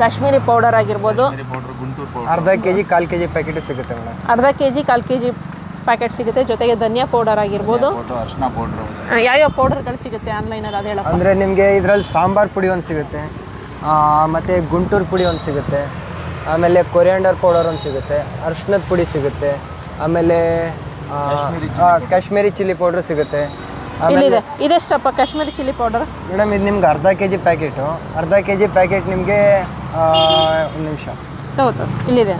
ಕಾಶ್ಮೀರಿ ಪೌಡರ್ ಆಗಿರ್ಬೋದು,
ಅರ್ಧ kg 1/4 kg ಪ್ಯಾಕೆಟ್ ಸಿಗುತ್ತೆ ಮೇಡಮ್.
ಅರ್ಧ kg 1/4 kg ಪ್ಯಾಕೆಟ್ ಸಿಗುತ್ತೆ. ಜೊತೆಗೆ ಧನಿಯಾ ಪೌಡರ್ ಆಗಿರ್ಬೋದು,
ಅರಿಶಿನ ಪೌಡ್ರು,
ಯಾವ್ಯಾವ ಪೌಡರ್ಗಳು ಸಿಗುತ್ತೆ ಆನ್ಲೈನಲ್ಲಿ ಅದು ಹೇಳಪ್ಪ?
ಅಂದರೆ ನಿಮಗೆ ಇದರಲ್ಲಿ ಸಾಂಬಾರ್ ಪುಡಿ ಒಂದು ಸಿಗುತ್ತೆ, ಮತ್ತು ಗುಂಟೂರು ಪುಡಿ ಒಂದು ಸಿಗುತ್ತೆ, ಆಮೇಲೆ ಕೊರಿಯಾಂಡರ್ ಪೌಡರ್ ಒಂದು ಸಿಗುತ್ತೆ, ಅರಿಶಿನದ ಪುಡಿ ಸಿಗುತ್ತೆ, ಆಮೇಲೆ ಕಾಶ್ಮೀರಿ ಚಿಲ್ಲಿ ಪೌಡ್ರ್ ಸಿಗುತ್ತೆ.
ಇಲ್ಲಿದೆ. ಇದೆಷ್ಟಪ್ಪ ಕಾಶ್ಮೀರಿ ಚಿಲ್ಲಿ ಪೌಡರ್?
ಮೇಡಮ್, ಇದು ನಿಮ್ಗೆ ಅರ್ಧ kg ಪ್ಯಾಕೆಟು. ಅರ್ಧ kg ಪ್ಯಾಕೆಟ್ ನಿಮಗೆ ಒಂದು ನಿಮಿಷ
ಹೌದು, ಇಲ್ಲಿದೆ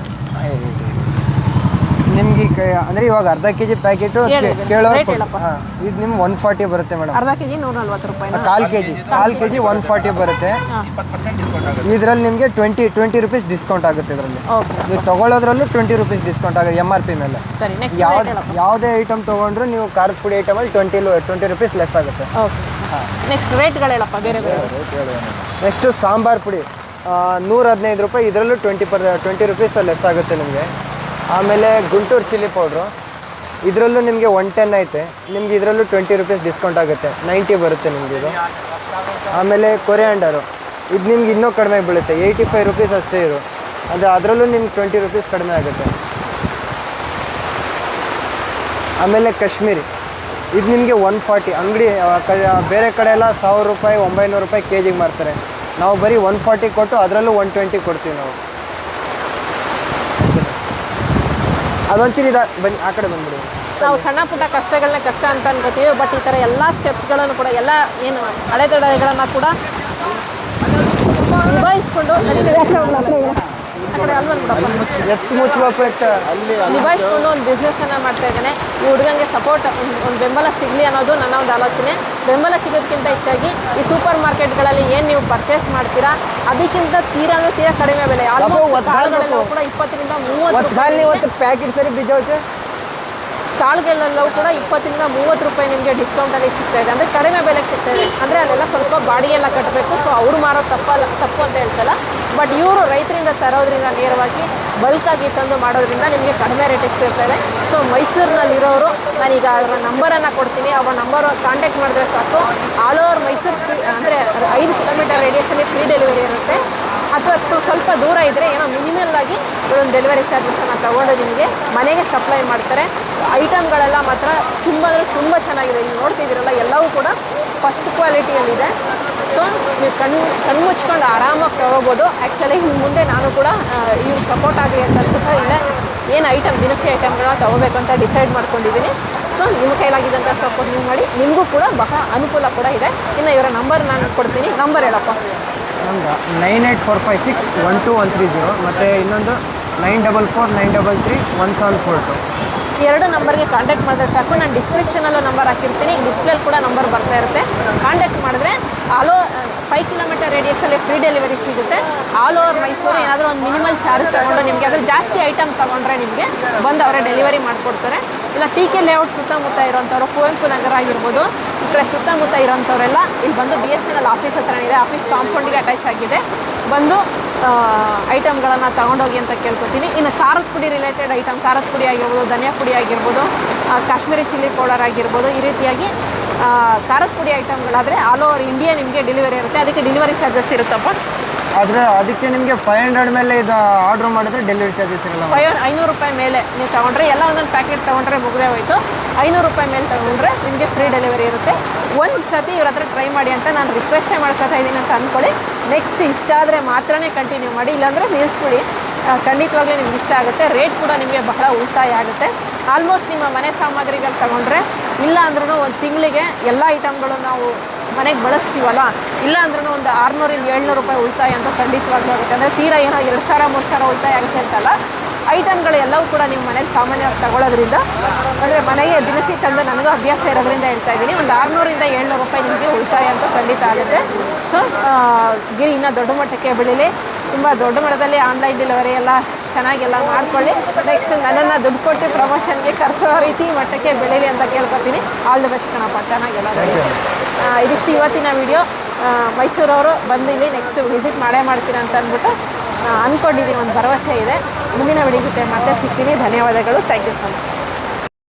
ನಿಮ್ಗೆ. ಅಂದರೆ ಇವಾಗ ಅರ್ಧ kg ಪ್ಯಾಕೆಟು ಕೇಳೋ. ಹಾಂ, ಇದು ನಿಮ್ಗೆ 140 ಬರುತ್ತೆ ಮೇಡಮ್.
ಅರ್ಧ kg 140 ರೂಪಾಯಿ.
1/4 kg 140 ಬರುತ್ತೆ. ಇದರಲ್ಲಿ ನಿಮಗೆ 20 ರುಪೀಸ್ ಡಿಸ್ಕೌಂಟ್ ಆಗುತ್ತೆ. ಇದರಲ್ಲಿ ನೀವು ತೊಗೊಳ್ಳೋದ್ರಲ್ಲೂ 20 ರುಪೀಸ್ ಡಿಸ್ಕೌಂಟ್ ಆಗುತ್ತೆ MRP ಮೇಲೆ.
ಸರಿ, ನೆಕ್ಸ್ಟ್
ಯಾವುದೇ ಐಟಮ್ ತೊಗೊಂಡ್ರು ನೀವು ಖಾರದ ಪುಡಿ ಐಟಮಲ್ಲಿ 20 ರುಪೀಸ್ ಲೆಸ್ ಆಗುತ್ತೆ.
ಓಕೆ. ನೆಕ್ಸ್ಟ್ ರೇಟ್ಗಳು ಹೇಳಪ್ಪ ಬೇರೆ ಬೇರೆ.
ನೆಕ್ಸ್ಟು ಸಾಂಬಾರ್ ಪುಡಿ 115 ರೂಪಾಯಿ. ಇದರಲ್ಲೂ 20 ರುಪೀಸ್ ಲೆಸ್ ಆಗುತ್ತೆ ನಿಮಗೆ. ಆಮೇಲೆ ಗುಂಟೂರು ಚಿಲ್ಲಿ ಪೌಡ್ರು, ಇದರಲ್ಲೂ ನಿಮಗೆ 110 ಐತೆ. ನಿಮ್ಗೆ ಇದರಲ್ಲೂ 20 ರುಪೀಸ್ ಡಿಸ್ಕೌಂಟ್ ಆಗುತ್ತೆ, 90 ಬರುತ್ತೆ ನಿಮ್ಗೆ ಇದು. ಆಮೇಲೆ ಕೊರಿಯಾಂಡರು, ಇದು ನಿಮ್ಗೆ ಇನ್ನೂ ಕಡಿಮೆ ಬೀಳುತ್ತೆ, 85 ರುಪೀಸ್ ಅಷ್ಟೇ ಇದು. ಅಂದರೆ ಅದರಲ್ಲೂ ನಿಮ್ಗೆ 20 ರುಪೀಸ್ ಕಡಿಮೆ ಆಗುತ್ತೆ. ಆಮೇಲೆ ಕಾಶ್ಮೀರಿ, ಇದು ನಿಮಗೆ 140. ಅಂಗಡಿ ಬೇರೆ ಕಡೆ ಎಲ್ಲ 1000 ರೂಪಾಯಿ 900 ರೂಪಾಯಿ kg ಮಾರ್ತಾರೆ. ನಾವು ಬರೀ 140 ಕೊಟ್ಟು ಅದರಲ್ಲೂ 120 ಕೊಡ್ತೀವಿ ನಾವು. ಅದೊಂಚೂರು ಬನ್ನಿ, ಆ ಕಡೆ ಬಂದ್ಬಿಡಿ.
ನಾವು ಸಣ್ಣ ಪುಟ್ಟ ಕಷ್ಟಗಳನ್ನ ಕಷ್ಟ ಅಂತ ಅನ್ಕೋತೀವಿ. ಬಟ್ ಈ ಥರ ಎಲ್ಲ ಸ್ಟೆಪ್ಗಳನ್ನು ಕೂಡ, ಎಲ್ಲ ಏನು ಅಡೆತಡೆಗಳನ್ನು ಕೂಡ ನಿಭಾಯಿಸ್ಕೊಂಡು ನಿಭಾಯಿಸ್ಕೊಂಡು ಒಂದು ಬಿಸ್ನೆಸ್ಸನ್ನು ಮಾಡ್ತಾ ಇದ್ದಾನೆ. ಈ ಹುಡುಗಂಗೆ ಸಪೋರ್ಟ್, ಒಂದು ಬೆಂಬಲ ಸಿಗಲಿ ಅನ್ನೋದು ನನ್ನ ಒಂದು ಆಲೋಚನೆ. ಬೆಂಬಲ ಸಿಗೋದಕ್ಕಿಂತ ಹೆಚ್ಚಾಗಿ ಈ ಸೂಪರ್ ಮಾರ್ಕೆಟ್ಗಳಲ್ಲಿ ಏನು ನೀವು ಪರ್ಚೇಸ್ ಮಾಡ್ತೀರಾ ಅದಕ್ಕಿಂತ ತೀರಾ ಕಡಿಮೆ ಬೆಲೆ. ಕಾಳುಗಳೆಲ್ಲವೂ ಕೂಡ 20 ರಿಂದ 30
ಪ್ಯಾಕೆಟ್ ಸರಿ ಬೀಜ
ಕಾಳುಗಳೆಲ್ಲವೂ ಕೂಡ 20 ರಿಂದ 30 ರೂಪಾಯಿ ನಿಮಗೆ ಡಿಸ್ಕೌಂಟಾಗಿ ಸಿಗ್ತಾ ಇದೆ. ಅಂದರೆ ಕಡಿಮೆ ಬೆಲೆಗೆ ಸಿಗ್ತಾ ಇದೆ. ಅಂದರೆ ಅಲ್ಲೆಲ್ಲ ಸ್ವಲ್ಪ ಬಾಡಿಗೆ ಎಲ್ಲ ಕಟ್ಟಬೇಕು. ಸೊ ಅವರು ಮಾರೋ ತಪ್ಪು ಅಂತ ಹೇಳ್ತಲ್ಲ. ಬಟ್ ಇವರು ರೈತರಿಂದ ತರೋದ್ರಿಂದ, ನೇರವಾಗಿ ಬಲ್ಕಾಗಿ ತಂದು ಮಾಡೋದ್ರಿಂದ ನಿಮಗೆ ಕಡಿಮೆ ರೇಟಿಗೆ ಸಿಗ್ತಾರೆ. ಸೊ ಮೈಸೂರಿನಲ್ಲಿರೋರು, ನಾನೀಗ ಅವರ ನಂಬರನ್ನು ಕೊಡ್ತೀನಿ. ಅವರ ನಂಬರ್ ಕಾಂಟ್ಯಾಕ್ಟ್ ಮಾಡಿದ್ರೆ ಸಾಕು. ಆಲ್ ಓವರ್ ಮೈಸೂರು ಅಂದರೆ 5 ಕಿಲೋಮೀಟರ್ ರೇಡಿಯಸಲ್ಲಿ ಫ್ರೀ ಡೆಲಿವರಿ ಇರುತ್ತೆ. ಅಥವಾ ಸ್ವಲ್ಪ ದೂರ ಇದ್ದರೆ ಏನೋ ಮಿನಿಮಲ್ ಆಗಿ ಒಂದು ಡೆಲಿವರಿ ಚಾರ್ಜಸನ್ನು ತಗೊಂಡು ನಿಮಗೆ ಮನೆಗೆ ಸಪ್ಲೈ ಮಾಡ್ತಾರೆ. ಐಟಮ್ಗಳೆಲ್ಲ ಮಾತ್ರ ತುಂಬ ಅಂದರೆ ತುಂಬ ಚೆನ್ನಾಗಿದೆ. ನೀವು ನೋಡ್ತಿದ್ದೀರಲ್ಲ, ಎಲ್ಲವೂ ಕೂಡ ಫಸ್ಟ್ ಕ್ವಾಲಿಟಿಯಲ್ಲಿದೆ. ಸೊ ನೀವು ಕಣ್ಮುಚ್ಕೊಂಡು ಆರಾಮಾಗಿ ತಗೋಬೋದು. ಆ್ಯಕ್ಚುಲಿ ಮುಂದೆ ನಾನು ಕೂಡ ಇವ್ರು ಸಪೋರ್ಟ್ ಆಗಲಿ ಅಂತ ಅನ್ಬಿಟ್ಟು ಇಲ್ಲ ಏನು ಐಟಮ್, ದಿನಸಿ ಐಟಮ್ಗಳನ್ನ ತಗೋಬೇಕು ಅಂತ ಡಿಸೈಡ್ ಮಾಡ್ಕೊಂಡಿದ್ದೀನಿ. ಸೊ ನಿಮ್ಮ ಕೈಲಾಗಿದ್ದಂಥ ಸಪೋರ್ಟ್ ನೀವು ಮಾಡಿ, ನಿಮಗೂ ಕೂಡ ಬಹಳ ಅನುಕೂಲ ಕೂಡ ಇದೆ. ಇನ್ನು ಇವರ ನಂಬರ್ ನಾನು ಕೊಡ್ತೀನಿ. ನಂಬರ್ ಹೇಳಪ್ಪ.
ನಮ್ದು 98456 12130. ಮತ್ತು ಇನ್ನೊಂದು 9449331742.
ಈ ಎರಡು ನಂಬರ್ಗೆ ಕಾಂಟ್ಯಾಕ್ಟ್ ಮಾಡಿದ್ರೆ ಸಾಕು. ನಾನು ಡಿಸ್ಕ್ರಿಪ್ಷನಲ್ಲೂ ನಂಬರ್ ಹಾಕಿರ್ತೀನಿ, ಡಿಸ್ಪ್ಲೇಲಿ ಕೂಡ ನಂಬರ್ ಬರ್ತಾ ಇರುತ್ತೆ. ಕಾಂಟ್ಯಾಕ್ಟ್ ಮಾಡಿದ್ರೆ 5 ಕಿಲೋಮೀಟರ್ ರೇಡಿಯಸಲ್ಲಿ ಫ್ರೀ ಡೆಲಿವರಿ ಸಿಗುತ್ತೆ. All over Mysuru. ಏನಾದರೂ ಒಂದು ಮಿನಿಮಲ್ ಚಾರ್ಜ್ ತೊಗೊಂಡು ನಿಮಗೆ ಅದ್ರ ಜಾಸ್ತಿ ಐಟಮ್ ತೊಗೊಂಡ್ರೆ ನಿಮಗೆ ಬಂದು ಅವರೇ ಡೆಲಿವರಿ ಮಾಡಿಕೊಡ್ತಾರೆ. ಇಲ್ಲ TK ಲೇಔಟ್ ಸುತ್ತಮುತ್ತ ಇರೋಂಥವ್ರು, ಕುವೆಂಪು ನಗರ ಆಗಿರ್ಬೋದು, ಈ ಕಡೆ ಸುತ್ತಮುತ್ತ ಇರೋಂಥವರೆಲ್ಲ ಇಲ್ಲಿ ಬಂದು BSNL ಆಫೀಸ್ ಹತ್ರ ಇದೆ, ಆಫೀಸ್ ಕಾಂಪೌಂಡಿಗೆ ಅಟ್ಯಾಚ್ ಆಗಿದೆ, ಬಂದು ಐಟಮ್ಗಳನ್ನು ತೊಗೊಂಡೋಗಿ ಅಂತ ಕೇಳ್ಕೊತೀನಿ. ಇನ್ನು ಖಾರದ ಪುಡಿ ರಿಲೇಟೆಡ್ ಐಟಮ್, ಖಾರದ ಪುಡಿ ಆಗಿರ್ಬೋದು, ಧನಿಯಾ ಪುಡಿ ಆಗಿರ್ಬೋದು, ಕಾಶ್ಮೀರಿ ಚಿಲ್ಲಿ ಪೌಡರ್ ಆಗಿರ್ಬೋದು, ಈ ರೀತಿಯಾಗಿ ಖಾರದ ಪುಡಿ ಐಟಮ್ಗಳಾದರೆ ಆಲ್ ಓವರ್ ಇಂಡಿಯಾ ನಿಮಗೆ ಡೆಲಿವರಿ ಇರುತ್ತೆ. ಅದಕ್ಕೆ ಡೆಲಿವರಿ ಚಾರ್ಜಸ್ ಇರುತ್ತಪ್ಪ.
ಆದರೆ ಅದಕ್ಕೆ ನಿಮಗೆ 500 ಮೇಲೆ ಇದು ಆರ್ಡ್ರ್ ಮಾಡಿದ್ರೆ ಡೆಲಿವರಿ ಚಾರ್ಜಸ್ ಇರಲ್ಲ.
500 ರೂಪಾಯಿ ಮೇಲೆ ನೀವು ತೊಗೊಂಡ್ರೆ, ಎಲ್ಲ ಒಂದೊಂದು ಪ್ಯಾಕೆಟ್ ತೊಗೊಂಡ್ರೆ ಮುಗಿದೇ ಹೋಯಿತು. 500 ರೂಪಾಯಿ ಮೇಲೆ ತೊಗೊಂಡ್ರೆ ನಿಮಗೆ ಫ್ರೀ ಡೆಲಿವರಿ ಇರುತ್ತೆ. ಒಂದು ಸತಿ ಇವ್ರ ಹತ್ರ ಟ್ರೈ ಮಾಡಿ ಅಂತ ನಾನು ರಿಕ್ವೆಸ್ಟೇ ಮಾಡ್ಕೊತಾ ಇದ್ದೀನಿ ಅಂತ ಅಂದ್ಕೊಳ್ಳಿ. ನೆಕ್ಸ್ಟ್ ಇಷ್ಟ ಆದರೆ ಮಾತ್ರನೇ ಕಂಟಿನ್ಯೂ ಮಾಡಿ, ಇಲ್ಲಾಂದರೆ ನಿಲ್ಲಿಸ್ಬಿಡಿ. ಖಂಡಿತವಾಗ್ಲೂ ನಿಮ್ಗೆ ಇಷ್ಟ ಆಗುತ್ತೆ. ರೇಟ್ ಕೂಡ ನಿಮಗೆ ಬಹಳ ಉಳಿತಾಯ ಆಗುತ್ತೆ. ಆಲ್ಮೋಸ್ಟ್ ನಿಮ್ಮ ಮನೆ ಸಾಮಗ್ರಿಗಳು ತೊಗೊಂಡ್ರೆ ಇಲ್ಲ ಅಂದ್ರೂ ಒಂದು ತಿಂಗಳಿಗೆ ಎಲ್ಲ ಐಟಮ್ಗಳು ನಾವು ಮನೆಗೆ ಬಳಸ್ತೀವಲ್ಲ, ಇಲ್ಲ ಅಂದ್ರೂ ಒಂದು 600-700 ರೂಪಾಯಿ ಉಳಿತಾಯ ಅಂತ ಖಂಡಿತವಾಗ್ಲೂ ಆಗುತ್ತೆ. ಅಂದರೆ ತೀರಾ ಏನೋ 2000-3000 ಉಳಿತಾಯ ಆಗುತ್ತೆ ಅಂತಲ್ಲ, ಐಟಮ್ಗಳು ಎಲ್ಲವೂ ಕೂಡ ನಿಮ್ಮ ಮನೇಲಿ ಸಾಮಾನ್ಯವಾಗಿ ತಗೊಳ್ಳೋದ್ರಿಂದ, ಅಂದರೆ ಮನೆಗೆ ದಿನಸಿ ತಂದು ನನಗೂ ಅಭ್ಯಾಸ ಇರೋದ್ರಿಂದ ಹೇಳ್ತಾ ಇದ್ದೀನಿ, ಒಂದು 600-700 ರೂಪಾಯಿ ನಿಮಗೆ ಉಳಿತಾಯ ಅಂತ ಖಂಡಿತ ಆಗುತ್ತೆ. ಸೊ ಗಿರಿ ಇನ್ನೂ ದೊಡ್ಡ ಮಟ್ಟಕ್ಕೆ ಬೆಳೀಲಿ, ತುಂಬ ದೊಡ್ಡ ಮಟ್ಟದಲ್ಲಿ ಆನ್ಲೈನ್ ಡೆಲಿವರಿ ಎಲ್ಲ ಚೆನ್ನಾಗೆಲ್ಲ ಮಾಡ್ಕೊಳ್ಳಿ. ನೆಕ್ಸ್ಟ್ ನನ್ನನ್ನು ದುಡ್ಡು ಕೊಟ್ಟು ಪ್ರಮೋಷನ್ಗೆ ಕರೆಸೋ ರೀತಿ ಮಟ್ಟಕ್ಕೆ ಬೆಳೀಲಿ ಅಂತ ಕೇಳ್ಕೊತೀನಿ. ಆಲ್ ದಿ ಬೆಸ್ಟ್ ಕಣಪ್ಪ, ಚೆನ್ನಾಗೆಲ್ಲ. ಇದಿಷ್ಟು ಇವತ್ತಿನ ವಿಡಿಯೋ. ಮೈಸೂರವರು ಬಂದು ಇಲ್ಲಿ ನೆಕ್ಸ್ಟ್ ವಿಸಿಟ್ ಮಾಡೇ ಮಾಡ್ತೀನಿ ಅಂತ ಅಂದ್ಬಿಟ್ಟು ಅಂದ್ಕೊಂಡಿದ್ದೀನಿ, ಒಂದು ಭರವಸೆ ಇದೆ. ಮುಂದಿನ ವಿಡಿಯೋ ಜೊತೆ ಮತ್ತೆ ಸಿಗ್ತೀನಿ. ಧನ್ಯವಾದಗಳು. Thank you so much.